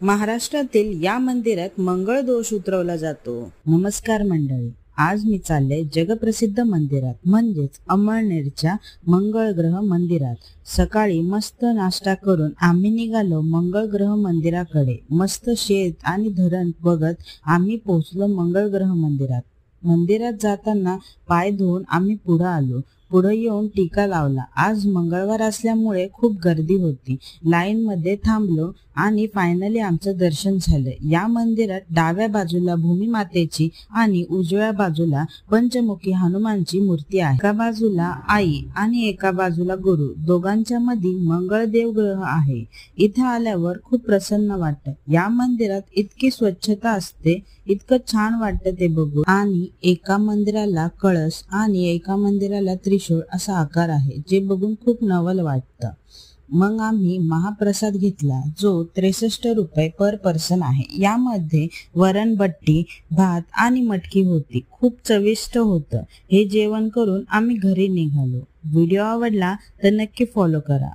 महाराष्ट्रातील या मंदिरात मंगळ दोष उतरवला जातो। नमस्कार मंडळी, आज मी चालले जगप्रसिद्ध मंदिरात म्हणजेच अमळनेरच्या मंगळ ग्रह मंदिरात। सकाळी मस्त नाश्ता करून आम्ही निघालो मंगळ ग्रह मंदिराकडे। मस्त शेत आणि धरण बघत आम्ही पोहोचलो मंगळ ग्रह मंदिरात। मंदिरात जाताना पाय धुवून आम्ही पुढे आलो। पुढे येऊन टीका लावला। आज मंगळवार असल्यामुळे खूप गर्दी होती। लाईन मध्ये थांबलो आणि फायनली आमचं दर्शन झालं। या मंदिरात डाव्या बाजूला भूमिमातेची आणि उजव्या बाजूला पंचमुखी हनुमानची मूर्ती आहे। एका बाजूला आई आणि एका बाजूला गुरु, दोघांच्या मध्ये मंगळदेव ग्रह आहे। इथे आल्यावर खूप प्रसन्न वाटतं। या मंदिरात इतकी स्वच्छता असते, इतकं छान वाटतं ते बघून। आणि एका मंदिराला कळस आणि एका मंदिराला त्रिशूळ असा आकार आहे, जे बघून खूप नवल वाटतं। मग आम्ही महाप्रसाद घेतला, जो 63 रुपये पर पर्सन आहे। यामध्ये वरणबट्टी, भात आणि मटकी होती। खूप चविष्ट होतं। हे जेवण करून आम्ही घरी निघालो। व्हिडिओ आवडला तर नक्की फॉलो करा।